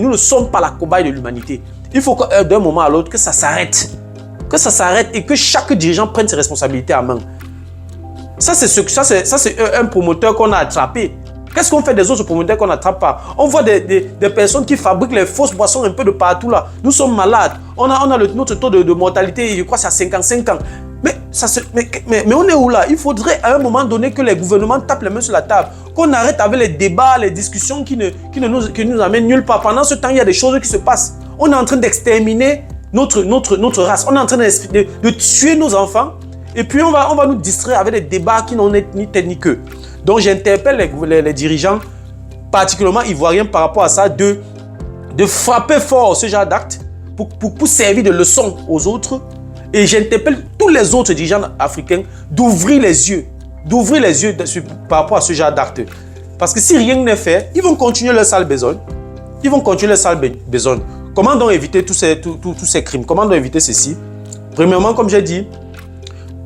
nous ne sommes pas la cobaye de l'humanité. Il faut d'un moment à l'autre que ça s'arrête. Que ça s'arrête et que chaque dirigeant prenne ses responsabilités à main. Ça, c'est un promoteur qu'on a attrapé. Qu'est-ce qu'on fait des autres promoteurs qu'on n'attrape pas? On voit des personnes qui fabriquent les fausses boissons un peu de partout là. Nous sommes malades. On a notre taux de mortalité, je crois, c'est à 55 ans. Mais on est où là? Il faudrait à un moment donné que les gouvernements tapent les mains sur la table, qu'on arrête avec les débats, les discussions qui nous amènent nulle part. Pendant ce temps, il y a des choses qui se passent. On est en train d'exterminer notre race. On est en train de tuer nos enfants. Et puis on va nous distraire avec des débats qui n'ont ni tête ni queue. Donc j'interpelle les dirigeants, particulièrement ivoiriens, par rapport à ça, de frapper fort ce genre d'acte pour servir de leçon aux autres. Et j'interpelle tous les autres dirigeants africains d'ouvrir les yeux par rapport à ce genre d'acte. Parce que si rien n'est fait, ils vont continuer leur sale besogne. Comment donc éviter tous ces crimes? Comment donc éviter ceci? Premièrement, comme j'ai dit,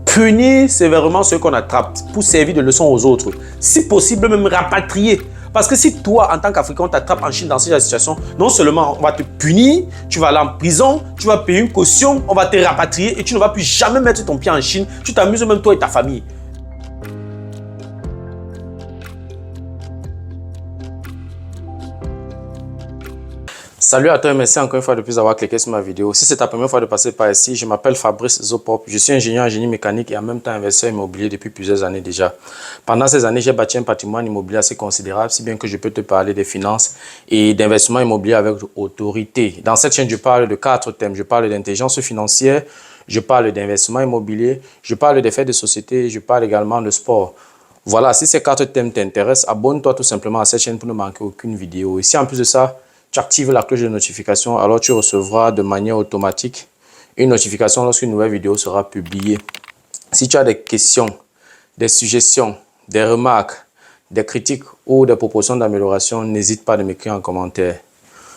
punir sévèrement ceux qu'on attrape pour servir de leçon aux autres. Si possible, même rapatrier. Parce que si toi, en tant qu'Africain, on t'attrape en Chine dans cette situation, non seulement on va te punir, tu vas aller en prison, tu vas payer une caution, on va te rapatrier et tu ne vas plus jamais mettre ton pied en Chine. Tu t'amuses même toi et ta famille. Salut à toi et merci encore une fois de plus d'avoir cliqué sur ma vidéo. Si c'est ta première fois de passer par ici, je m'appelle Fabrice Zopop. Je suis ingénieur en génie mécanique et en même temps investisseur immobilier depuis plusieurs années déjà. Pendant ces années, j'ai bâti un patrimoine immobilier assez considérable, si bien que je peux te parler des finances et d'investissement immobilier avec autorité. Dans cette chaîne, je parle de 4 thèmes. Je parle d'intelligence financière, je parle d'investissement immobilier, je parle des faits de société et je parle également de sport. Voilà, si ces 4 thèmes t'intéressent, abonne-toi tout simplement à cette chaîne pour ne manquer aucune vidéo. Et si en plus de ça, tu actives la cloche de notification, alors tu recevras de manière automatique une notification lorsqu'une nouvelle vidéo sera publiée. Si tu as des questions, des suggestions, des remarques, des critiques ou des propositions d'amélioration, n'hésite pas à m'écrire en commentaire.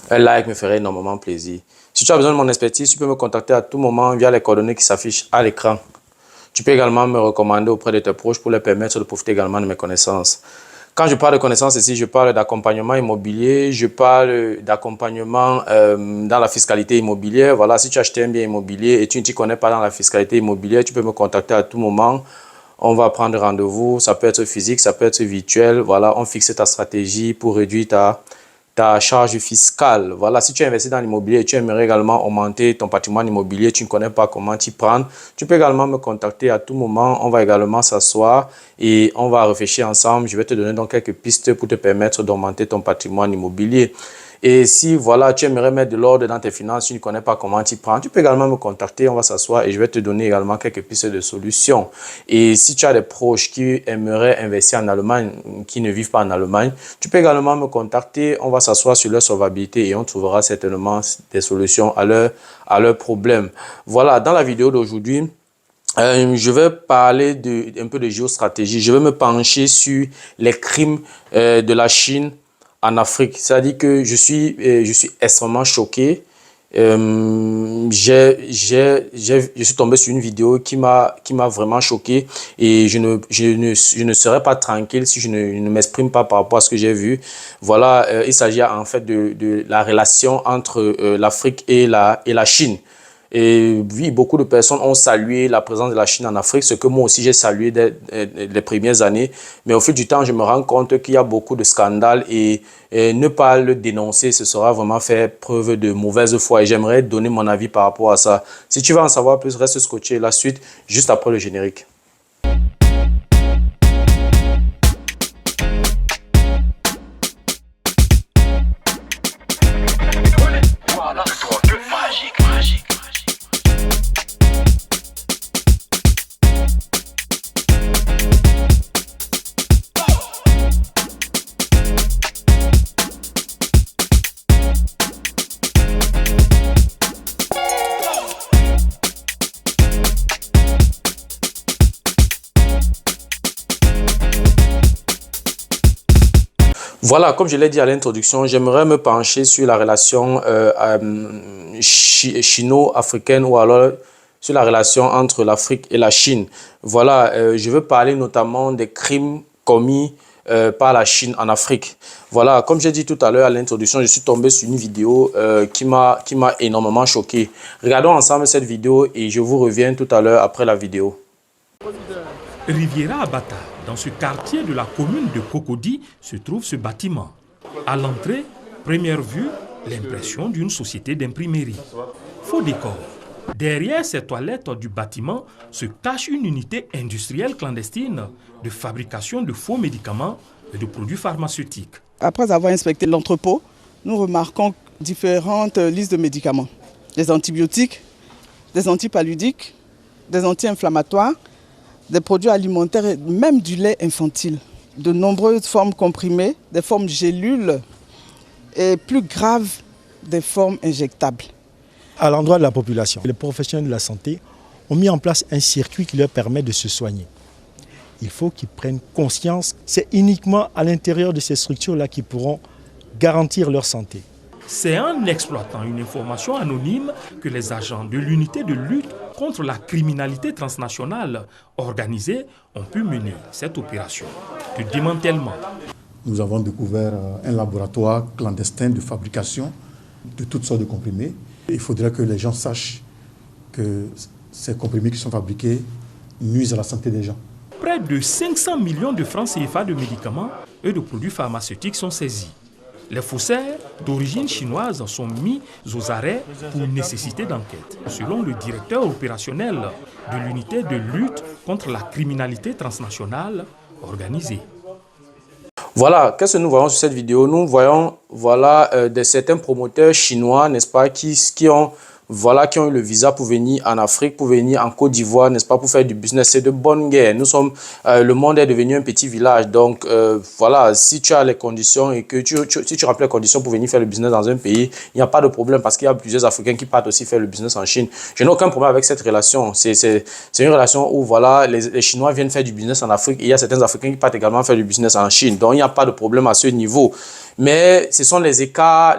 Un like me ferait énormément plaisir. Si tu as besoin de mon expertise, tu peux me contacter à tout moment via les coordonnées qui s'affichent à l'écran. Tu peux également me recommander auprès de tes proches pour leur permettre de profiter également de mes connaissances. Quand je parle de connaissances ici, je parle d'accompagnement immobilier, je parle d'accompagnement dans la fiscalité immobilière. Voilà, si tu achètes un bien immobilier et tu ne t'y connais pas dans la fiscalité immobilière, tu peux me contacter à tout moment. On va prendre rendez-vous, ça peut être physique, ça peut être virtuel. Voilà, on fixe ta stratégie pour réduire ta charge fiscale. Voilà, si tu investis dans l'immobilier et tu aimerais également augmenter ton patrimoine immobilier, tu ne connais pas comment t'y prendre, tu peux également me contacter à tout moment. On va également s'asseoir et on va réfléchir ensemble. Je vais te donner donc quelques pistes pour te permettre d'augmenter ton patrimoine immobilier. Et si voilà, tu aimerais mettre de l'ordre dans tes finances, tu ne connais pas comment t'y prendre, tu peux également me contacter, on va s'asseoir et je vais te donner également quelques pistes de solutions. Et si tu as des proches qui aimeraient investir en Allemagne, qui ne vivent pas en Allemagne, tu peux également me contacter, on va s'asseoir sur leur solvabilité et on trouvera certainement des solutions à leurs problèmes. Voilà, dans la vidéo d'aujourd'hui, je vais parler un peu de géostratégie. Je vais me pencher sur les crimes de la Chine en Afrique. C'est-à-dire que je suis extrêmement choqué. Je suis tombé sur une vidéo qui m'a vraiment choqué et je ne serai pas tranquille si je ne m'exprime pas par rapport à ce que j'ai vu. Voilà, il s'agit en fait de la relation entre l'Afrique et la Chine. Et oui, beaucoup de personnes ont salué la présence de la Chine en Afrique, ce que moi aussi j'ai salué dès les premières années. Mais au fil du temps, je me rends compte qu'il y a beaucoup de scandales et ne pas le dénoncer, ce sera vraiment faire preuve de mauvaise foi. Et j'aimerais donner mon avis par rapport à ça. Si tu veux en savoir plus, reste scotché la suite juste après le générique. Voilà, comme je l'ai dit à l'introduction, j'aimerais me pencher sur la relation chino-africaine ou alors sur la relation entre l'Afrique et la Chine. Voilà, je veux parler notamment des crimes commis par la Chine en Afrique. Voilà, comme j'ai dit tout à l'heure à l'introduction, je suis tombé sur une vidéo qui m'a énormément choqué. Regardons ensemble cette vidéo et je vous reviens tout à l'heure après la vidéo. Riviera Abata, dans ce quartier de la commune de Cocody, se trouve ce bâtiment. À l'entrée, première vue, l'impression d'une société d'imprimerie. Faux décor. Derrière ces toilettes du bâtiment se cache une unité industrielle clandestine de fabrication de faux médicaments et de produits pharmaceutiques. Après avoir inspecté l'entrepôt, nous remarquons différentes listes de médicaments. Des antibiotiques, des antipaludiques, des anti-inflammatoires, des produits alimentaires et même du lait infantile. De nombreuses formes comprimées, des formes gélules et plus grave, des formes injectables. À l'endroit de la population, les professionnels de la santé ont mis en place un circuit qui leur permet de se soigner. Il faut qu'ils prennent conscience, c'est uniquement à l'intérieur de ces structures-là qu'ils pourront garantir leur santé. C'est en exploitant une information anonyme que les agents de l'unité de lutte contre la criminalité transnationale organisée ont pu mener cette opération de démantèlement. Nous avons découvert un laboratoire clandestin de fabrication de toutes sortes de comprimés. Il faudrait que les gens sachent que ces comprimés qui sont fabriqués nuisent à la santé des gens. Près de 500 millions de francs CFA de médicaments et de produits pharmaceutiques sont saisis. Les faussaires d'origine chinoise sont mis aux arrêts pour nécessité d'enquête, selon le directeur opérationnel de l'unité de lutte contre la criminalité transnationale organisée. Voilà, qu'est-ce que nous voyons sur cette vidéo? Nous voyons certains promoteurs chinois, n'est-ce pas, qui ont eu le visa pour venir en Afrique, pour venir en Côte d'Ivoire, n'est-ce pas, pour faire du business. C'est de bonne guerre. Le monde est devenu un petit village. Donc, voilà, si tu as les conditions et que si tu remplis les conditions pour venir faire le business dans un pays, il n'y a pas de problème parce qu'il y a plusieurs Africains qui partent aussi faire le business en Chine. Je n'ai aucun problème avec cette relation. C'est une relation où, voilà, les Chinois viennent faire du business en Afrique et il y a certains Africains qui partent également faire du business en Chine. Donc, il n'y a pas de problème à ce niveau. Mais ce sont les écarts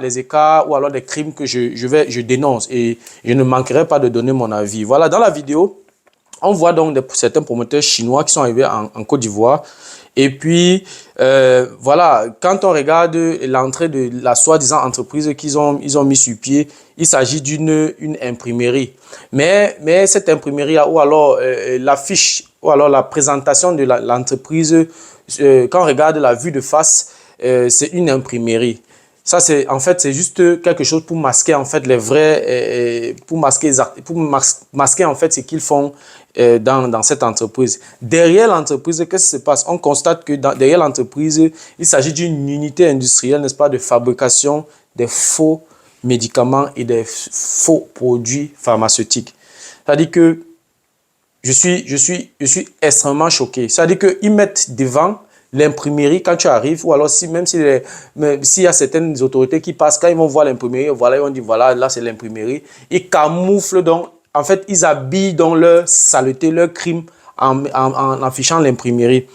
ou alors des crimes que je dénonce et je ne manquerai pas de donner mon avis. Voilà, dans la vidéo, on voit donc certains promoteurs chinois qui sont arrivés en Côte d'Ivoire. Et puis, voilà, quand on regarde l'entrée de la soi-disant entreprise qu'ils ont mis sur pied, il s'agit d'une imprimerie. Mais cette imprimerie, ou alors l'affiche, ou alors la présentation de l'entreprise, quand on regarde la vue de face, c'est une imprimerie. Ça, c'est juste quelque chose pour masquer en fait les vrais, pour masquer en fait ce qu'ils font dans cette entreprise. Derrière l'entreprise, qu'est-ce qui se passe? On constate que derrière l'entreprise, il s'agit d'une unité industrielle, n'est-ce pas, de fabrication des faux médicaments et des faux produits pharmaceutiques. C'est-à-dire que je suis extrêmement choqué. C'est-à-dire qu'ils mettent devant l'imprimerie quand tu arrives, ou alors même s'il y a certaines autorités qui passent, quand ils vont voir l'imprimerie, voilà, ils vont dire voilà, là c'est l'imprimerie. Ils camouflent donc, en fait, ils habillent dans leur saleté, leur crime en affichant l'imprimerie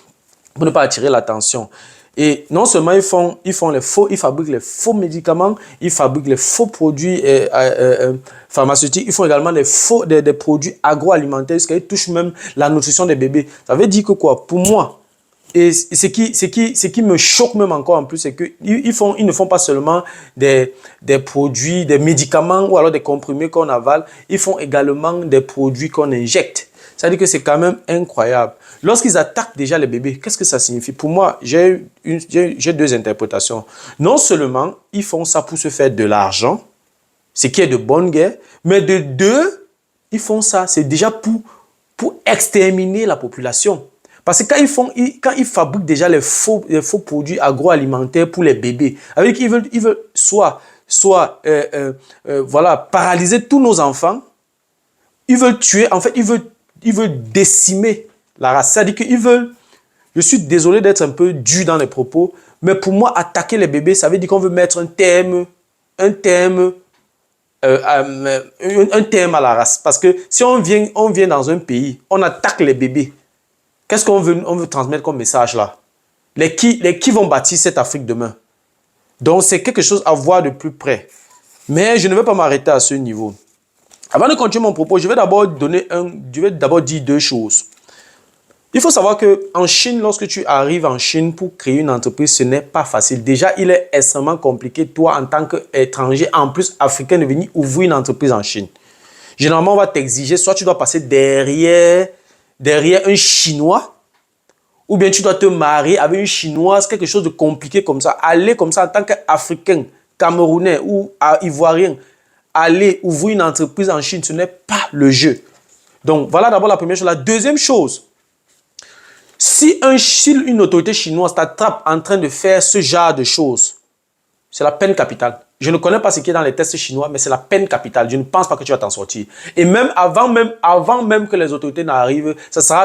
pour ne pas attirer l'attention. Et non seulement ils fabriquent les faux médicaments, ils fabriquent les faux produits pharmaceutiques, ils font également des produits agroalimentaires, ce qui touche même la nutrition des bébés. Ça veut dire que quoi? Pour moi, et ce qui me choque même encore en plus, c'est qu'ils ne font pas seulement des produits, des médicaments ou alors des comprimés qu'on avale, ils font également des produits qu'on injecte. C'est-à-dire que c'est quand même incroyable. Lorsqu'ils attaquent déjà les bébés, qu'est-ce que ça signifie? Pour moi, j'ai deux interprétations. Non seulement ils font ça pour se faire de l'argent, ce qui est de bonne guerre, mais de deux, ils font ça, c'est déjà pour exterminer la population. Parce que quand ils fabriquent déjà les faux produits agroalimentaires pour les bébés, avec ils veulent soit voilà, paralyser tous nos enfants, ils veulent tuer, en fait, ils veulent décimer la race. C'est-à-dire qu'ils veulent, je suis désolé d'être un peu dur dans les propos, mais pour moi, attaquer les bébés, ça veut dire qu'on veut mettre un terme à la race. Parce que si on vient dans un pays, on attaque les bébés. Qu'est-ce qu'on veut, transmettre comme message là? Les qui vont bâtir cette Afrique demain? Donc, c'est quelque chose à voir de plus près. Mais je ne vais pas m'arrêter à ce niveau. Avant de continuer mon propos, je vais d'abord dire deux choses. Il faut savoir qu'en Chine, lorsque tu arrives en Chine pour créer une entreprise, ce n'est pas facile. Déjà, il est extrêmement compliqué, toi, en tant qu'étranger, en plus africain, de venir ouvrir une entreprise en Chine. Généralement, on va t'exiger, soit tu dois passer derrière un Chinois, ou bien tu dois te marier avec une Chinoise, quelque chose de compliqué comme ça. Aller comme ça en tant qu'Africain, Camerounais ou Ivoirien, aller ouvrir une entreprise en Chine, ce n'est pas le jeu. Donc, voilà d'abord la première chose. La deuxième chose, si une autorité chinoise t'attrape en train de faire ce genre de choses, c'est la peine capitale. Je ne connais pas ce qui est dans les tests chinois, mais c'est la peine capitale. Je ne pense pas que tu vas t'en sortir. Et même avant même que les autorités n'arrivent,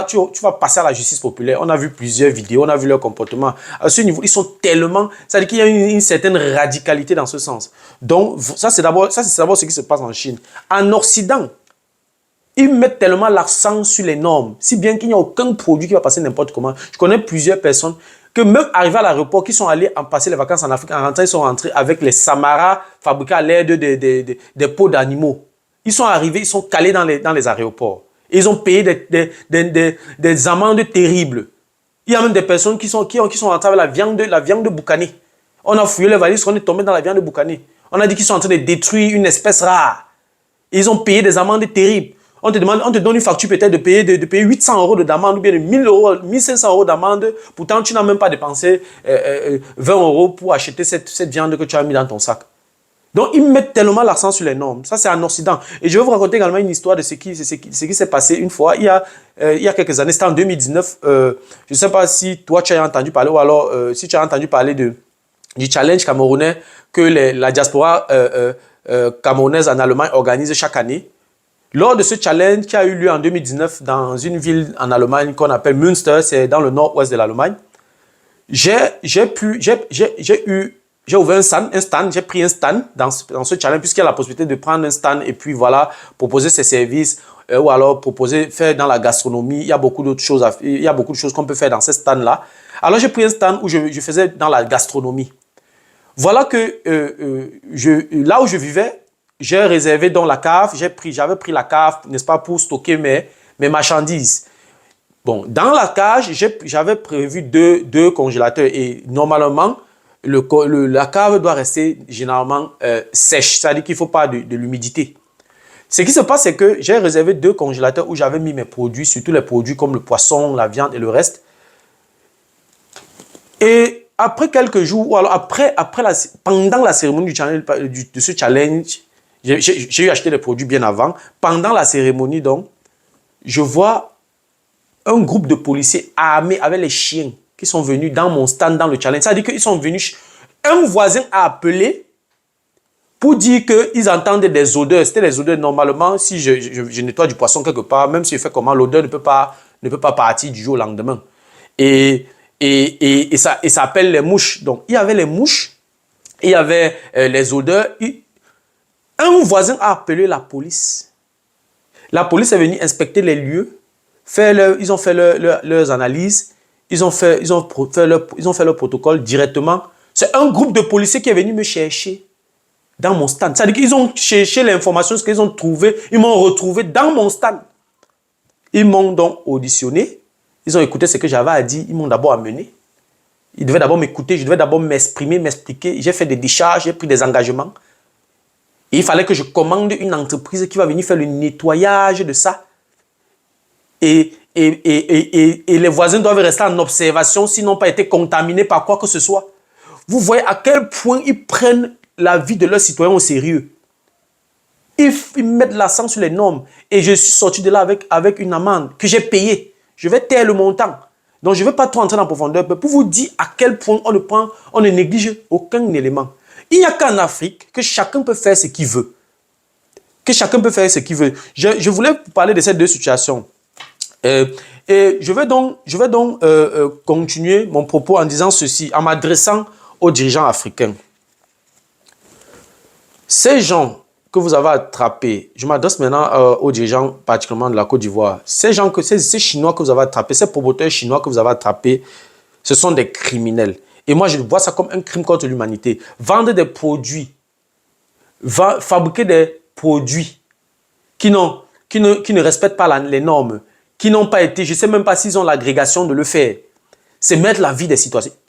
tu vas passer à la justice populaire. On a vu plusieurs vidéos, on a vu leur comportement. À ce niveau, ils sont tellement... Ça veut dire qu'il y a une certaine radicalité dans ce sens. Donc, ça c'est d'abord ce qui se passe en Chine. En Occident, ils mettent tellement l'accent sur les normes, si bien qu'il n'y a aucun produit qui va passer n'importe comment. Je connais plusieurs personnes que même arrivés à l'aéroport, qui sont allés en passer les vacances en Afrique, en rentrant, ils sont rentrés avec les samaras fabriqués à l'aide des peaux d'animaux. Ils sont arrivés, ils sont calés dans les aéroports. Ils ont payé des amendes terribles. Il y a même des personnes qui sont rentrées avec la viande de boucané. On a fouillé les valises, on est tombé dans la viande de boucané. On a dit qu'ils sont en train de détruire une espèce rare. Ils ont payé des amendes terribles. On te donne une facture peut-être de payer 800 € d'amende ou bien de 1000 €, 1500 € d'amende. Pourtant, tu n'as même pas dépensé 20 € pour acheter cette viande que tu as mis dans ton sac. Donc, ils mettent tellement l'accent sur les normes. Ça, c'est en Occident. Et je vais vous raconter également une histoire de ce qui s'est passé une fois. Il y a quelques années, c'était en 2019. Je ne sais pas si toi, tu as entendu parler ou alors si tu as entendu parler du challenge camerounais que la diaspora camerounaise en Allemagne organise chaque année. Lors de ce challenge qui a eu lieu en 2019 dans une ville en Allemagne qu'on appelle Münster, c'est dans le nord-ouest de l'Allemagne, j'ai ouvert un stand, j'ai pris un stand dans ce challenge puisqu'il y a la possibilité de prendre un stand et puis voilà, proposer ses services ou alors faire dans la gastronomie. Il y a beaucoup d'autres choses, qu'on peut faire dans ce stand-là. Alors j'ai pris un stand où je faisais dans la gastronomie. Voilà que là où je vivais, j'ai réservé dans la cave, j'avais pris la cave, n'est-ce pas, pour stocker mes marchandises. Bon, dans la cage, j'avais prévu deux congélateurs et normalement, la cave doit rester généralement sèche, c'est-à-dire qu'il ne faut pas de l'humidité. Ce qui se passe, c'est que j'ai réservé 2 congélateurs où j'avais mis mes produits, surtout les produits comme le poisson, la viande et le reste. Et après quelques jours, ou alors pendant la cérémonie de ce challenge, j'ai eu acheté les produits bien avant. Pendant la cérémonie, donc, je vois un groupe de policiers armés avec les chiens qui sont venus dans mon stand, dans le challenge. C'est-à-dire qu'ils sont venus. Un voisin a appelé pour dire qu'ils entendent des odeurs. C'était des odeurs. Normalement, si je nettoie du poisson quelque part, même si je fais comment, l'odeur ne peut pas partir du jour au lendemain. Et ça appelle les mouches. Donc, il y avait les mouches, il y avait les odeurs. Un voisin a appelé la police. La police est venue inspecter les lieux. Ils ont fait leurs analyses. Ils ont fait leur protocole directement. C'est un groupe de policiers qui est venu me chercher dans mon stand. C'est-à-dire qu'ils ont cherché l'information, ce qu'ils ont trouvé. Ils m'ont retrouvé dans mon stand. Ils m'ont donc auditionné. Ils ont écouté ce que j'avais à dire. Ils m'ont d'abord amené. Ils devaient d'abord m'écouter. Je devais d'abord m'exprimer, m'expliquer. J'ai fait des décharges, j'ai pris des engagements. Et il fallait que je commande une entreprise qui va venir faire le nettoyage de ça. Et les voisins doivent rester en observation s'ils n'ont pas été contaminés par quoi que ce soit. Vous voyez à quel point ils prennent la vie de leurs citoyens au sérieux. Ils mettent l'accent sur les normes. Et je suis sorti de là avec une amende que j'ai payée. Je vais taire le montant. Donc je ne vais pas trop entrer en profondeur pour vous dire à quel point on ne néglige aucun élément. Il n'y a qu'en Afrique que chacun peut faire ce qu'il veut. Je voulais vous parler de ces 2 situations. Et je vais donc continuer mon propos en disant ceci, en m'adressant aux dirigeants africains. Ces gens que vous avez attrapés, je m'adresse maintenant aux dirigeants particulièrement de la Côte d'Ivoire, ces Chinois que vous avez attrapés, ces promoteurs chinois que vous avez attrapés, ce sont des criminels. Et moi, je vois ça comme un crime contre l'humanité. Vendre des produits, fabriquer des produits qui ne respectent pas les normes, qui n'ont pas été, je ne sais même pas s'ils ont l'agrégation de le faire. C'est mettre la vie des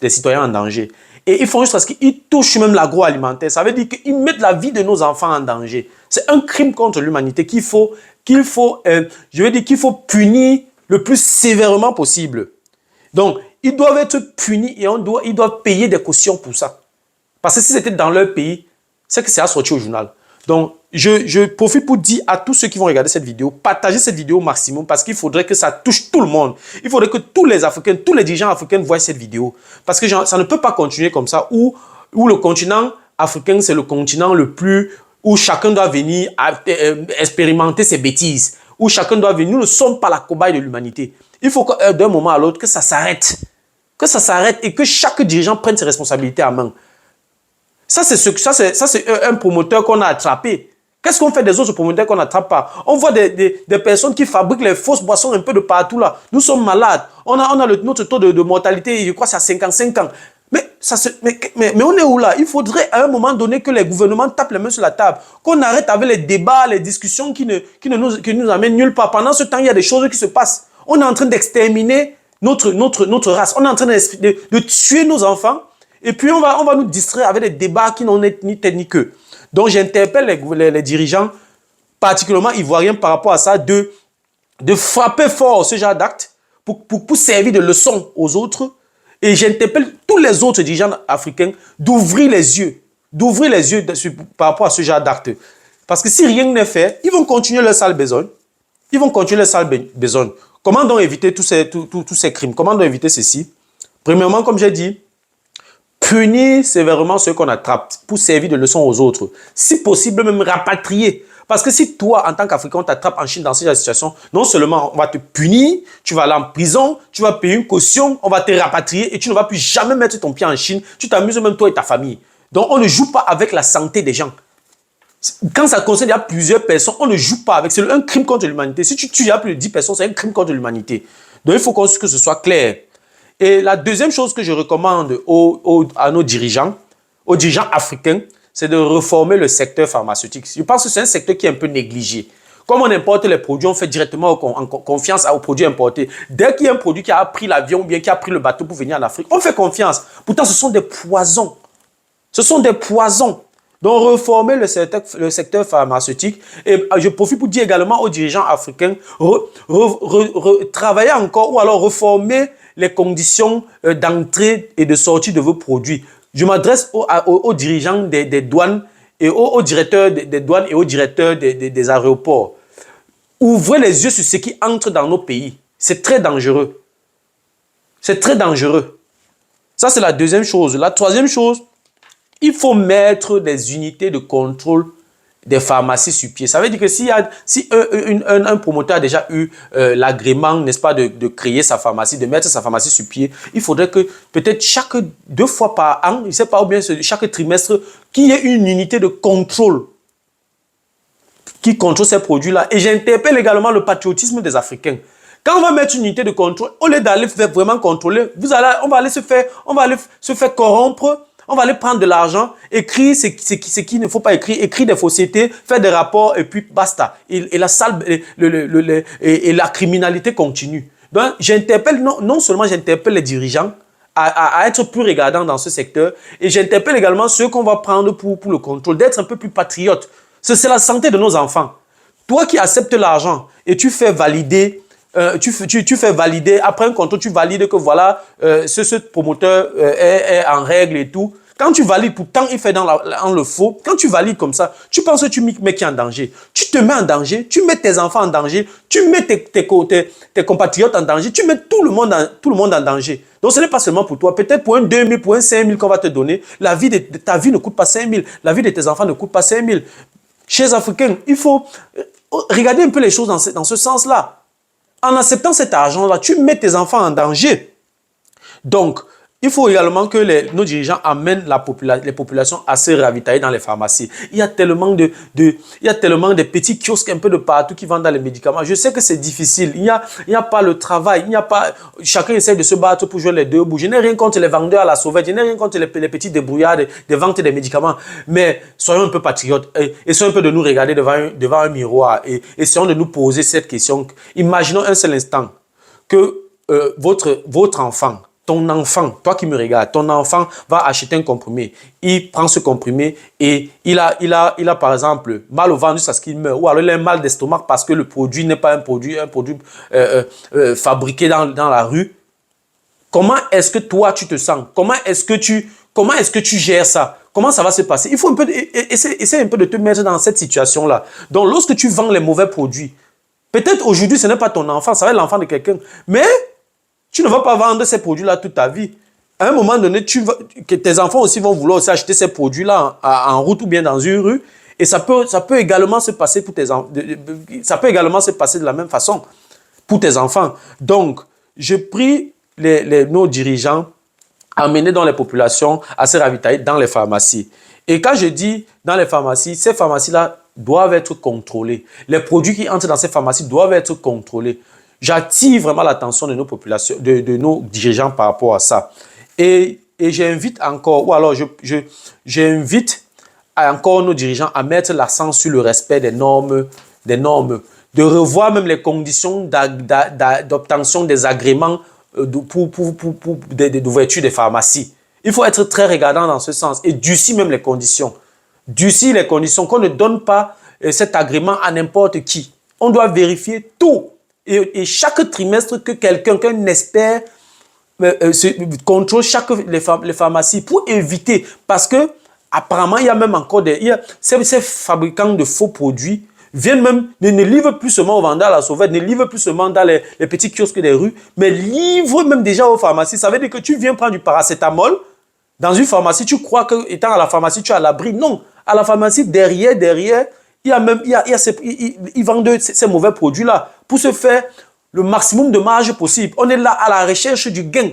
citoyens en danger. Et ils font juste parce qu'ils touchent même l'agroalimentaire. Ça veut dire qu'ils mettent la vie de nos enfants en danger. C'est un crime contre l'humanité qu'il faut punir le plus sévèrement possible. Donc, ils doivent être punis et ils doivent payer des cautions pour ça. Parce que si c'était dans leur pays, c'est que c'est à sortir au journal. Donc, je profite pour dire à tous ceux qui vont regarder cette vidéo, partagez cette vidéo au maximum parce qu'il faudrait que ça touche tout le monde. Il faudrait que tous les Africains, tous les dirigeants africains voient cette vidéo. Parce que ça ne peut pas continuer comme ça où le continent africain, c'est le continent le plus où chacun doit venir expérimenter ses bêtises, où chacun doit venir. Nous ne sommes pas la cobaye de l'humanité. Il faut d'un moment à l'autre que ça s'arrête. Que ça s'arrête et que chaque dirigeant prenne ses responsabilités à main. Ça, c'est un promoteur qu'on a attrapé. Qu'est-ce qu'on fait des autres promoteurs qu'on n'attrape pas? On voit des personnes qui fabriquent les fausses boissons un peu de partout là. Nous sommes malades. On a notre taux de mortalité, je crois, c'est à 55 ans. Mais on est où là? Il faudrait à un moment donné que les gouvernements tapent les mains sur la table, qu'on arrête avec les débats, les discussions qui nous amènent nulle part. Pendant ce temps, il y a des choses qui se passent. On est en train d'exterminer notre race. On est en train de tuer nos enfants. Et puis, on va nous distraire avec des débats qui n'en est ni tel ni que. Donc, j'interpelle les dirigeants, particulièrement ivoiriens, par rapport à ça, de frapper fort ce genre d'acte pour servir de leçon aux autres. Et j'interpelle tous les autres dirigeants africains d'ouvrir les yeux par rapport à ce genre d'acte. Parce que si rien n'est fait, ils vont continuer leur sale besogne. Ils vont continuer leur sale besogne. Comment donc éviter tous ces crimes? Comment donc éviter ceci? Premièrement, comme j'ai dit, punir sévèrement ceux qu'on attrape pour servir de leçon aux autres. Si possible, même rapatrier. Parce que si toi, en tant qu'Africain, on t'attrape en Chine dans cette situation, non seulement on va te punir, tu vas aller en prison, tu vas payer une caution, on va te rapatrier et tu ne vas plus jamais mettre ton pied en Chine. Tu t'amuses même toi et ta famille. Donc, on ne joue pas avec la santé des gens. Quand ça concerne, il y a plusieurs personnes, on ne joue pas avec. C'est un crime contre l'humanité. Si tu tues, il y a plus de 10 personnes, c'est un crime contre l'humanité. Donc, il faut que ce soit clair. Et la deuxième chose que je recommande à nos dirigeants, aux dirigeants africains, c'est de réformer le secteur pharmaceutique. Je pense que c'est un secteur qui est un peu négligé. Comme on importe les produits, on fait directement confiance aux produits importés. Dès qu'il y a un produit qui a pris l'avion ou bien qui a pris le bateau pour venir en Afrique, on fait confiance. Pourtant, ce sont des poisons. Ce sont des poisons. Donc, réformer le secteur pharmaceutique. Et je profite pour dire également aux dirigeants africains, travailler encore ou alors réformer les conditions d'entrée et de sortie de vos produits. Je m'adresse aux dirigeants des douanes et aux directeurs des douanes et aux directeurs des aéroports. Ouvrez les yeux sur ce qui entre dans nos pays. C'est très dangereux. C'est très dangereux. Ça, c'est la deuxième chose. La troisième chose, il faut mettre des unités de contrôle des pharmacies sur pied. Ça veut dire que si un promoteur a déjà eu l'agrément, n'est-ce pas, de créer sa pharmacie, de mettre sa pharmacie sur pied, il faudrait que peut-être chaque 2 fois par an, je ne sais pas, ou bien chaque trimestre, qu'il y ait une unité de contrôle qui contrôle ces produits-là. Et j'interpelle également le patriotisme des Africains. Quand on va mettre une unité de contrôle, au lieu d'aller vraiment contrôler, on va aller se faire corrompre. On va aller prendre de l'argent, écrire ce qu'il ne faut pas écrire, écrire des faussetés, faire des rapports et puis basta. Et la criminalité continue. Donc, j'interpelle, non seulement j'interpelle les dirigeants à être plus regardants dans ce secteur, et j'interpelle également ceux qu'on va prendre pour le contrôle, d'être un peu plus patriotes. C'est la santé de nos enfants. Toi qui acceptes l'argent et tu fais valider, tu fais valider, après un contrôle, tu valides que voilà, ce promoteur est en règle et tout. Quand tu valides, pourtant il fait dans le faux, quand tu valides comme ça, tu penses que tu mets qui en danger. Tu te mets en danger, tu mets tes enfants en danger, tu mets tes compatriotes en danger, tu mets tout le monde en danger. Donc ce n'est pas seulement pour toi, peut-être pour un 2 000, pour un 5 000 qu'on va te donner, ta vie ne coûte pas 5 000, la vie de tes enfants ne coûte pas 5 000. Chez les Africains, il faut regarder un peu les choses dans ce sens-là. En acceptant cet argent-là, tu mets tes enfants en danger. Donc, Il faut également que nos dirigeants amènent les populations à se ravitailler dans les pharmacies. Il y a tellement de petits kiosques un peu de partout qui vendent dans les médicaments. Je sais que c'est difficile. Il n'y a pas le travail. Chacun essaie de se battre pour jouer les deux bouts. Je n'ai rien contre les vendeurs à la sauvette. Je n'ai rien contre les petits débrouillards des ventes des médicaments. Mais soyons un peu patriotes. Essayons un peu de nous regarder devant un miroir et essayons de nous poser cette question. Imaginons un seul instant que votre enfant, ton enfant, toi qui me regardes, ton enfant va acheter un comprimé. Il prend ce comprimé et il a par exemple mal au ventre jusqu'à ce qu'il meure. Ou alors il a un mal d'estomac parce que le produit n'est pas un produit fabriqué dans la rue. Comment est-ce que toi tu te sens? Comment est-ce que tu gères ça? Comment ça va se passer? Il faut un peu essayer un peu de te mettre dans cette situation-là. Donc lorsque tu vends les mauvais produits, peut-être aujourd'hui ce n'est pas ton enfant, ça va être l'enfant de quelqu'un. Mais tu ne vas pas vendre ces produits-là toute ta vie. À un moment donné, que tes enfants aussi vont vouloir aussi acheter ces produits-là en route ou bien dans une rue. Et ça peut également se passer pour tes enfants. Ça peut également se passer de la même façon pour tes enfants. Donc, je prie nos dirigeants à amener dans les populations à se ravitailler dans les pharmacies. Et quand je dis dans les pharmacies, ces pharmacies-là doivent être contrôlées. Les produits qui entrent dans ces pharmacies doivent être contrôlés. J'attire vraiment l'attention de nos populations, de nos dirigeants par rapport à ça. Et j'invite encore, ou alors j'invite encore nos dirigeants à mettre l'accent sur le respect des normes, de revoir même les conditions d'obtention des agréments d'ouverture des pharmacies. Il faut être très regardant dans ce sens et durcir même les conditions. Durcir les conditions, qu'on ne donne pas cet agrément à n'importe qui. On doit vérifier tout. Et chaque trimestre qu'un expert contrôle les pharmacies pour éviter, parce que apparemment il y a même encore ces fabricants de faux produits viennent même, ne livrent plus seulement aux vendeurs à la sauvette, ne livrent plus seulement dans les petits kiosques des rues, mais livrent même déjà aux pharmacies. Ça veut dire que tu viens prendre du paracétamol dans une pharmacie, tu crois que étant à la pharmacie, tu es à l'abri. Non, à la pharmacie, derrière, ils vendent ces mauvais produits-là pour se faire le maximum de marge possible. On est là à la recherche du gain.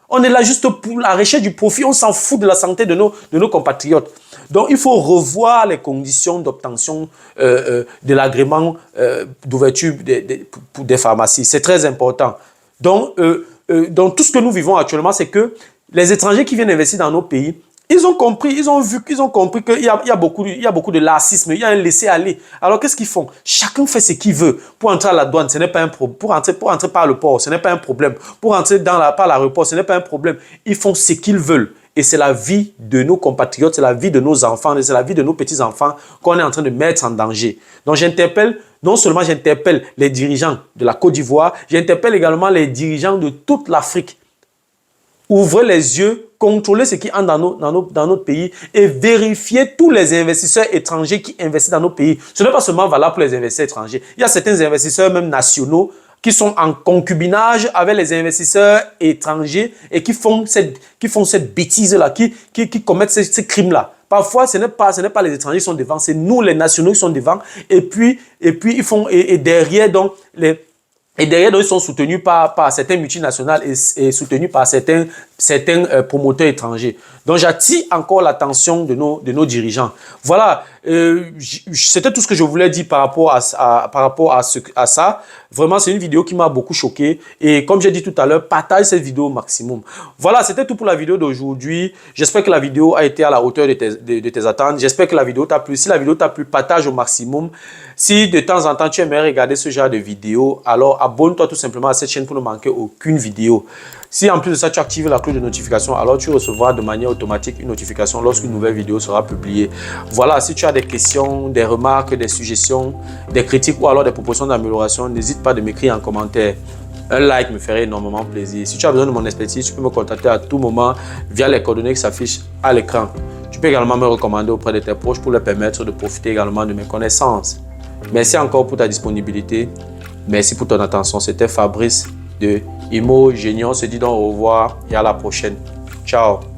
On est là juste pour la recherche du profit. On s'en fout de la santé de nos compatriotes. Donc, il faut revoir les conditions d'obtention de l'agrément d'ouverture des pharmacies. C'est très important. Donc, tout ce que nous vivons actuellement, c'est que les étrangers qui viennent investir dans nos pays, ils ont compris qu'il y a beaucoup de laxisme, il y a un laisser-aller. Alors, qu'est-ce qu'ils font? Chacun fait ce qu'il veut. Pour entrer à la douane, ce n'est pas un problème. Pour entrer par le port, ce n'est pas un problème. Pour entrer par l'aéroport, ce n'est pas un problème. Ils font ce qu'ils veulent. Et c'est la vie de nos compatriotes, c'est la vie de nos enfants, c'est la vie de nos petits-enfants qu'on est en train de mettre en danger. Donc, non seulement j'interpelle les dirigeants de la Côte d'Ivoire, j'interpelle également les dirigeants de toute l'Afrique. Ouvrez les yeux, contrôlez ce qui entre dans notre pays et vérifiez tous les investisseurs étrangers qui investissent dans nos pays. Ce n'est pas seulement valable pour les investisseurs étrangers. Il y a certains investisseurs même nationaux qui sont en concubinage avec les investisseurs étrangers et qui font cette bêtise-là, qui commettent ces crimes-là. Parfois, ce n'est pas les étrangers qui sont devant, c'est nous les nationaux qui sont devant. Et puis derrière, donc, ils sont soutenus par certaines multinationales et soutenus par certains promoteurs étrangers. Donc, j'attire encore l'attention de nos dirigeants. Voilà, c'était tout ce que je voulais dire par rapport à ça. Vraiment, c'est une vidéo qui m'a beaucoup choqué. Et comme j'ai dit tout à l'heure, partage cette vidéo au maximum. Voilà, c'était tout pour la vidéo d'aujourd'hui. J'espère que la vidéo a été à la hauteur de tes attentes. J'espère que la vidéo t'a plu. Si la vidéo t'a plu, partage au maximum. Si de temps en temps, tu aimerais regarder ce genre de vidéo, alors abonne-toi tout simplement à cette chaîne pour ne manquer aucune vidéo. Si en plus de ça, tu actives la cloche de notification, alors tu recevras de manière automatique une notification lorsqu'une nouvelle vidéo sera publiée. Voilà, si tu as des questions, des remarques, des suggestions, des critiques ou alors des propositions d'amélioration, n'hésite pas de m'écrire en commentaire. Un like me ferait énormément plaisir. Si tu as besoin de mon expertise, tu peux me contacter à tout moment via les coordonnées qui s'affichent à l'écran. Tu peux également me recommander auprès de tes proches pour leur permettre de profiter également de mes connaissances. Merci encore pour ta disponibilité. Merci pour ton attention. C'était Fabrice de Imo Génie. On se dit donc au revoir et à la prochaine. Ciao.